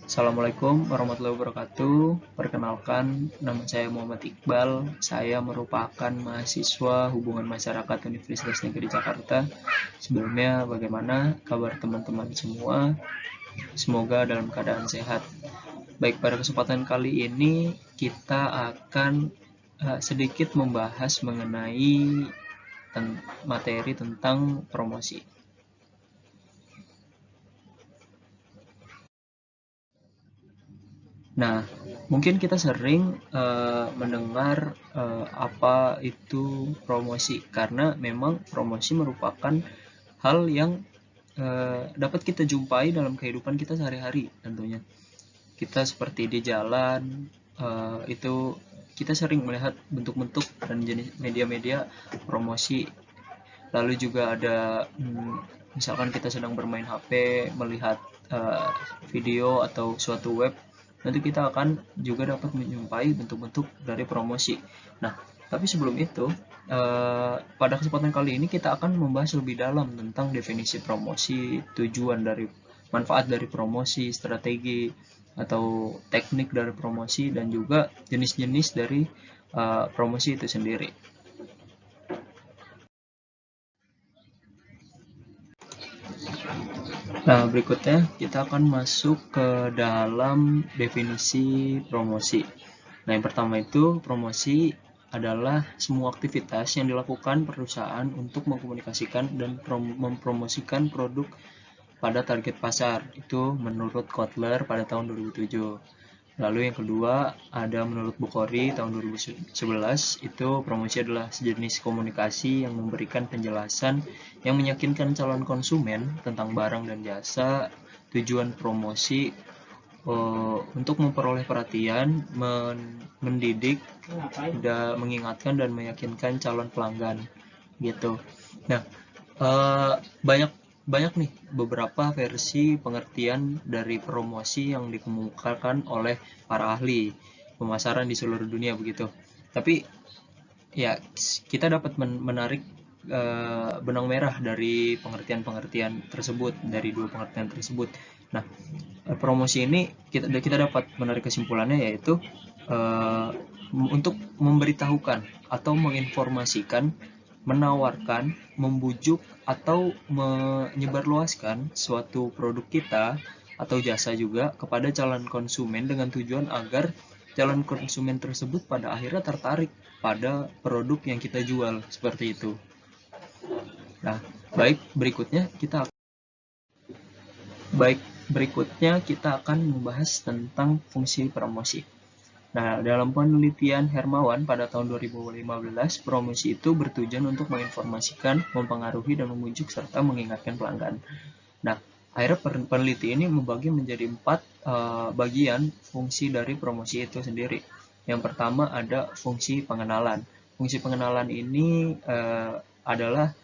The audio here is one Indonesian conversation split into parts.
Assalamualaikum warahmatullahi wabarakatuh. Perkenalkan, nama saya Muhammad Iqbal. Saya merupakan mahasiswa Hubungan Masyarakat Universitas Negeri Jakarta. Sebelumnya, bagaimana kabar teman-teman semua? Semoga dalam keadaan sehat. Baik, pada kesempatan kali ini kita akan sedikit membahas mengenai materi tentang promosi. Nah, mungkin kita sering mendengar apa itu promosi, karena memang promosi merupakan hal yang dapat kita jumpai dalam kehidupan kita sehari-hari tentunya. Kita seperti di jalan, itu kita sering melihat bentuk-bentuk dan jenis media-media promosi. Lalu juga ada misalkan kita sedang bermain HP, melihat video atau suatu web, nanti kita akan juga dapat menjumpai bentuk-bentuk dari promosi. Nah, tapi sebelum itu, pada kesempatan kali ini kita akan membahas lebih dalam tentang definisi promosi, tujuan dari manfaat dari promosi, strategi atau teknik dari promosi, dan juga jenis-jenis dari promosi itu sendiri. Nah, berikutnya kita akan masuk ke dalam definisi promosi. Nah, yang pertama itu promosi adalah semua aktivitas yang dilakukan perusahaan untuk mengkomunikasikan dan mempromosikan produk pada target pasar. Itu menurut Kotler pada tahun 2007. Lalu yang kedua ada menurut Bukhari tahun 2011, itu promosi adalah sejenis komunikasi yang memberikan penjelasan yang meyakinkan calon konsumen tentang barang dan jasa. Tujuan promosi untuk memperoleh perhatian, mendidik, mengingatkan dan meyakinkan calon pelanggan gitu. Nah, banyak banyak nih beberapa versi pengertian dari promosi yang dikemukakan oleh para ahli pemasaran di seluruh dunia begitu. Tapi ya kita dapat menarik benang merah dari pengertian-pengertian tersebut, dari dua pengertian tersebut. Nah, promosi ini kita dapat menarik kesimpulannya, yaitu untuk memberitahukan atau menginformasikan, menawarkan, membujuk, atau menyebarluaskan suatu produk kita atau jasa juga kepada calon konsumen dengan tujuan agar calon konsumen tersebut pada akhirnya tertarik pada produk yang kita jual, seperti itu. Nah, berikutnya kita akan membahas tentang fungsi promosi. Nah, dalam penelitian Hermawan pada tahun 2015, promosi itu bertujuan untuk menginformasikan, mempengaruhi, dan membujuk serta mengingatkan pelanggan. Nah, akhirnya peneliti ini membagi menjadi 4 bagian fungsi dari promosi itu sendiri. Yang pertama ada fungsi pengenalan. Fungsi pengenalan ini adalah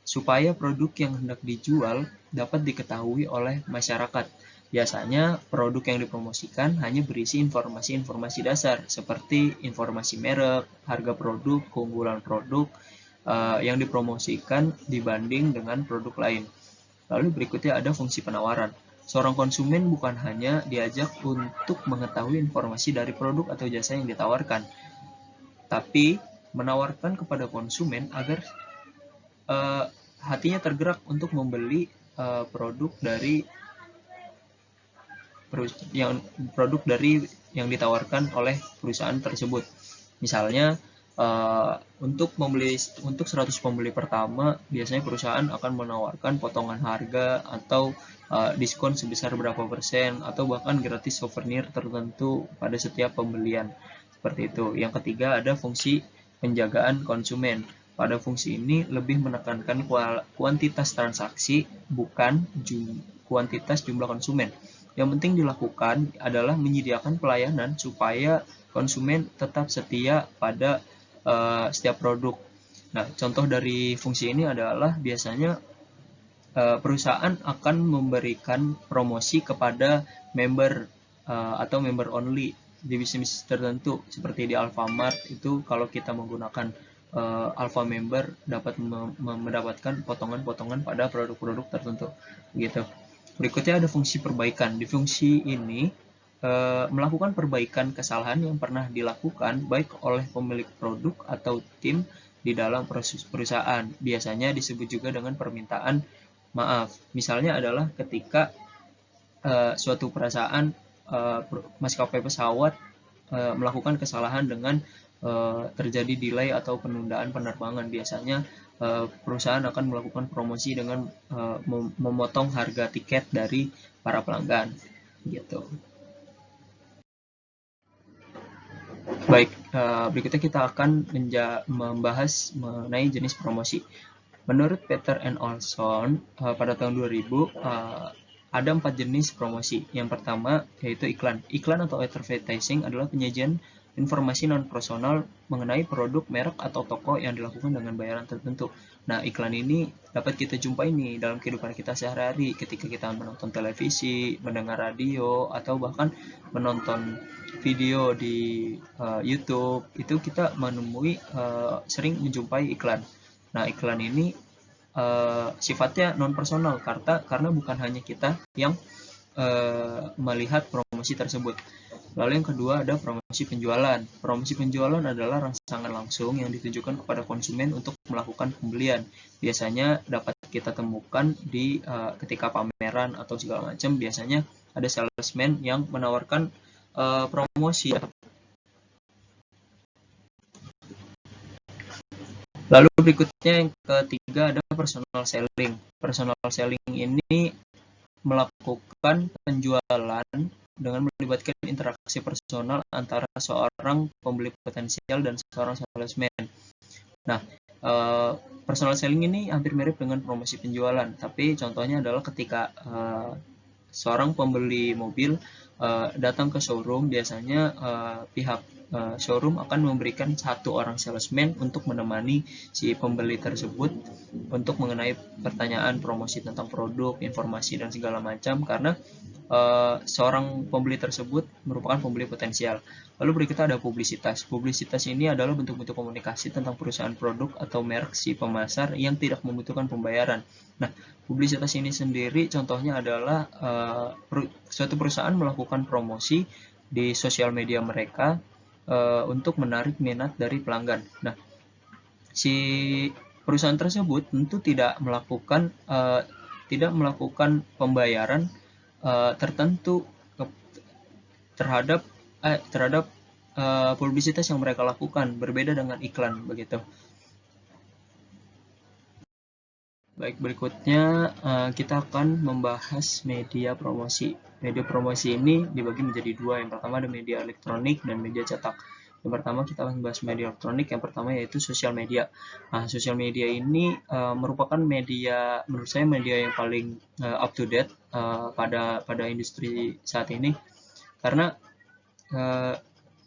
supaya produk yang hendak dijual dapat diketahui oleh masyarakat. Biasanya produk yang dipromosikan hanya berisi informasi-informasi dasar seperti informasi merek, harga produk, keunggulan produk yang dipromosikan dibanding dengan produk lain. Lalu berikutnya ada fungsi penawaran. Seorang konsumen bukan hanya diajak untuk mengetahui informasi dari produk atau jasa yang ditawarkan, tapi menawarkan kepada konsumen agar hatinya tergerak untuk membeli produk dari yang ditawarkan oleh perusahaan tersebut. Misalnya untuk 100 pembeli pertama, biasanya perusahaan akan menawarkan potongan harga atau diskon sebesar berapa persen, atau bahkan gratis souvenir tertentu pada setiap pembelian. Seperti itu. Yang ketiga ada fungsi penjagaan konsumen. Pada fungsi ini lebih menekankan kuantitas transaksi, bukan kuantitas jumlah konsumen. Yang penting dilakukan adalah menyediakan pelayanan supaya konsumen tetap setia pada setiap produk. Nah, contoh dari fungsi ini adalah biasanya perusahaan akan memberikan promosi kepada member atau member only di bisnis tertentu, seperti di Alfamart itu kalau kita menggunakan Alpha Member dapat mendapatkan potongan-potongan pada produk-produk tertentu gitu. Berikutnya ada fungsi perbaikan. Di fungsi ini melakukan perbaikan kesalahan yang pernah dilakukan baik oleh pemilik produk atau tim di dalam proses perusahaan. Biasanya disebut juga dengan permintaan maaf. Misalnya adalah ketika suatu perusahaan maskapai pesawat melakukan kesalahan dengan terjadi delay atau penundaan penerbangan. Biasanya perusahaan akan melakukan promosi dengan memotong harga tiket dari para pelanggan gitu. Baik, berikutnya kita akan membahas mengenai jenis promosi. Menurut Peter and Olson pada tahun 2000 ada 4 jenis promosi. Yang pertama yaitu iklan. Iklan atau advertising adalah penyajian informasi non-personal mengenai produk, merek, atau toko yang dilakukan dengan bayaran tertentu. Nah, iklan ini dapat kita jumpai nih dalam kehidupan kita sehari-hari ketika kita menonton televisi, mendengar radio, atau bahkan menonton video di YouTube. Itu kita menemui sering menjumpai iklan. Nah, iklan ini sifatnya non-personal karena bukan hanya kita yang melihat promosi tersebut. Lalu yang kedua ada promosi penjualan. Promosi penjualan adalah rangsangan langsung yang ditujukan kepada konsumen untuk melakukan pembelian. Biasanya dapat kita temukan di ketika pameran atau segala macam. Biasanya ada salesman yang menawarkan promosi. Lalu berikutnya yang ketiga ada personal selling. Personal selling ini melakukan penjualan dengan melibatkan interaksi personal antara seorang pembeli potensial dan seorang salesman. Nah, personal selling ini hampir mirip dengan promosi penjualan, tapi contohnya adalah ketika seorang pembeli mobil datang ke showroom, biasanya pihak showroom akan memberikan satu orang salesman untuk menemani si pembeli tersebut untuk mengenai pertanyaan promosi tentang produk, informasi, dan segala macam, karena seorang pembeli tersebut merupakan pembeli potensial. Lalu berikutnya ada publisitas. Publisitas ini adalah bentuk-bentuk komunikasi tentang perusahaan produk atau merek si pemasar yang tidak membutuhkan pembayaran. Nah, publisitas ini sendiri contohnya adalah suatu perusahaan melakukan promosi di sosial media mereka untuk menarik minat dari pelanggan. Nah, si perusahaan tersebut tentu tidak melakukan pembayaran tertentu terhadap publisitas yang mereka lakukan, berbeda dengan iklan begitu. Baik, berikutnya kita akan membahas media promosi. Media promosi ini dibagi menjadi dua. Yang pertama ada media elektronik dan media cetak. Yang pertama kita akan membahas media elektronik. Yang pertama yaitu sosial media. Nah, sosial media ini merupakan media, menurut saya media yang paling up to date pada industri saat ini, karena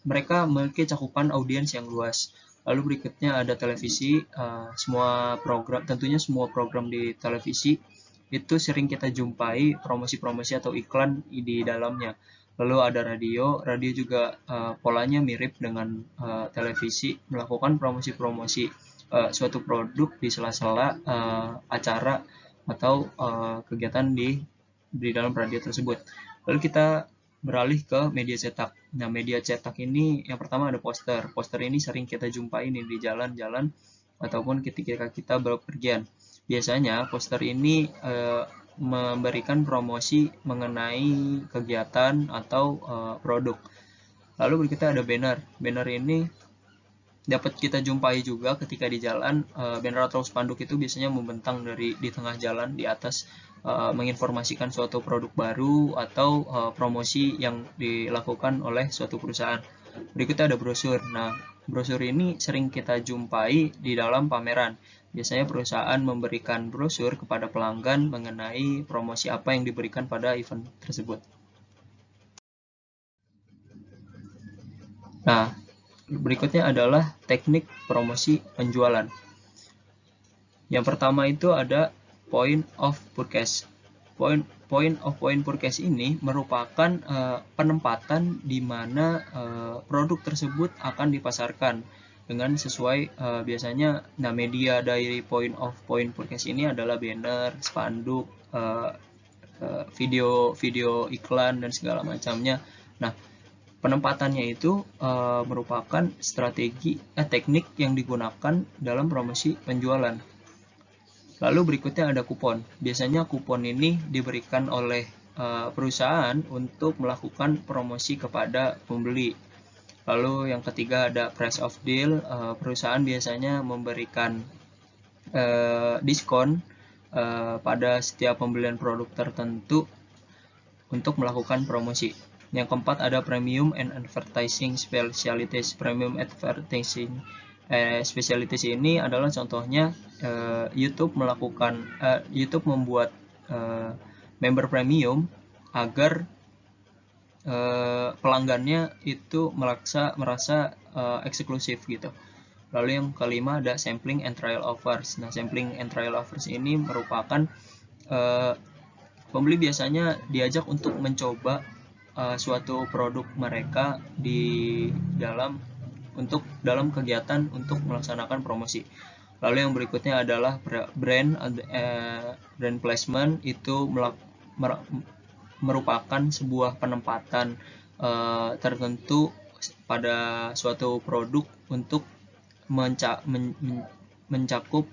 mereka memiliki cakupan audiens yang luas. Lalu berikutnya ada televisi. Tentunya semua program di televisi itu sering kita jumpai promosi-promosi atau iklan di dalamnya. Lalu ada radio juga polanya mirip dengan televisi, melakukan promosi-promosi suatu produk di sela-sela acara atau kegiatan di dalam radio tersebut. Lalu kita beralih ke media cetak. Nah, media cetak ini yang pertama ada poster. Poster ini sering kita jumpai nih di jalan-jalan ataupun ketika kita bepergian. Biasanya poster ini memberikan promosi mengenai kegiatan atau produk. Lalu berikutnya ada banner. Banner ini dapat kita jumpai juga ketika di jalan. Banner atau spanduk itu biasanya membentang di tengah jalan di atas, menginformasikan suatu produk baru atau promosi yang dilakukan oleh suatu perusahaan. Berikutnya ada brosur. Nah, brosur ini sering kita jumpai di dalam pameran. Biasanya perusahaan memberikan brosur kepada pelanggan mengenai promosi apa yang diberikan pada event tersebut. Nah, berikutnya adalah teknik promosi penjualan. Yang pertama itu ada point of purchase. Point of purchase ini merupakan penempatan di mana produk tersebut akan dipasarkan dengan sesuai biasanya. Nah, media dari point of purchase ini adalah banner, spanduk, video iklan dan segala macamnya. Nah, penempatannya itu merupakan teknik yang digunakan dalam promosi penjualan. Lalu berikutnya ada kupon. Biasanya kupon ini diberikan oleh perusahaan untuk melakukan promosi kepada pembeli. Lalu yang ketiga ada price of deal. Perusahaan biasanya memberikan diskon pada setiap pembelian produk tertentu untuk melakukan promosi. Yang keempat ada premium and advertising specialties. Premium advertising specialties ini adalah contohnya YouTube membuat member premium agar pelanggannya itu merasa eksklusif gitu. Lalu yang kelima ada sampling and trial offers. Nah, sampling and trial offers ini merupakan pembeli biasanya diajak untuk mencoba suatu produk mereka dalam kegiatan untuk melaksanakan promosi. Lalu yang berikutnya adalah brand placement. Itu merupakan sebuah penempatan tertentu pada suatu produk untuk mencakup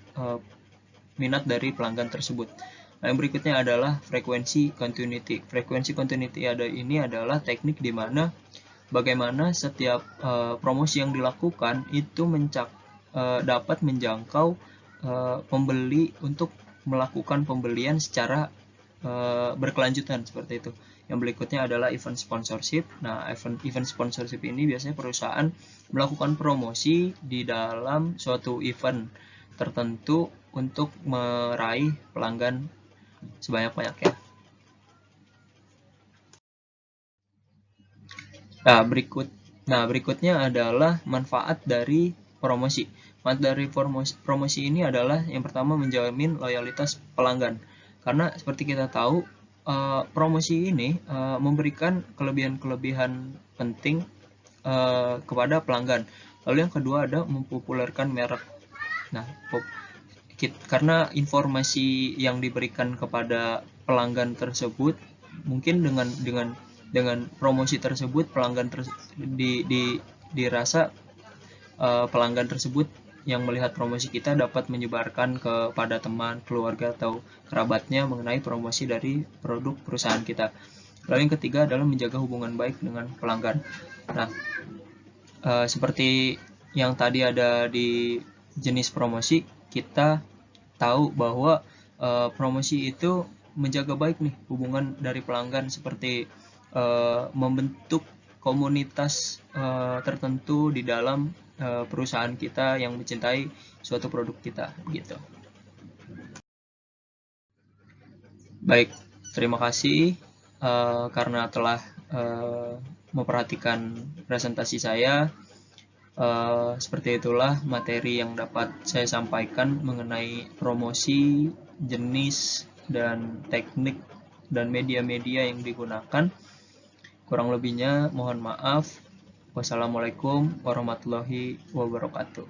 minat dari pelanggan tersebut. Nah, yang berikutnya adalah frequency continuity. Frequency continuity ini adalah teknik di mana bagaimana setiap promosi yang dilakukan itu dapat menjangkau pembeli untuk melakukan pembelian secara berkelanjutan seperti itu. Yang berikutnya adalah event sponsorship. Nah, event sponsorship ini biasanya perusahaan melakukan promosi di dalam suatu event tertentu untuk meraih pelanggan sebanyak-banyaknya. Nah, berikutnya adalah manfaat dari promosi. Manfaat dari promosi ini adalah yang pertama menjamin loyalitas pelanggan. Karena seperti kita tahu, promosi ini memberikan kelebihan-kelebihan penting kepada pelanggan. Lalu yang kedua ada mempopulerkan merek. Nah, karena informasi yang diberikan kepada pelanggan tersebut, mungkin dengan promosi tersebut pelanggan dirasa pelanggan tersebut yang melihat promosi kita dapat menyebarkan kepada teman, keluarga, atau kerabatnya mengenai promosi dari produk perusahaan kita. Lalu yang ketiga adalah menjaga hubungan baik dengan pelanggan. Nah, seperti yang tadi ada di jenis promosi, kita tahu bahwa promosi itu menjaga baik nih hubungan dari pelanggan, seperti membentuk komunitas tertentu di dalam perusahaan kita yang mencintai suatu produk kita gitu. Baik, terima kasih karena telah memperhatikan presentasi saya. Seperti itulah materi yang dapat saya sampaikan mengenai promosi, jenis dan teknik dan media-media yang digunakan. Kurang lebihnya mohon maaf. Wassalamualaikum warahmatullahi wabarakatuh.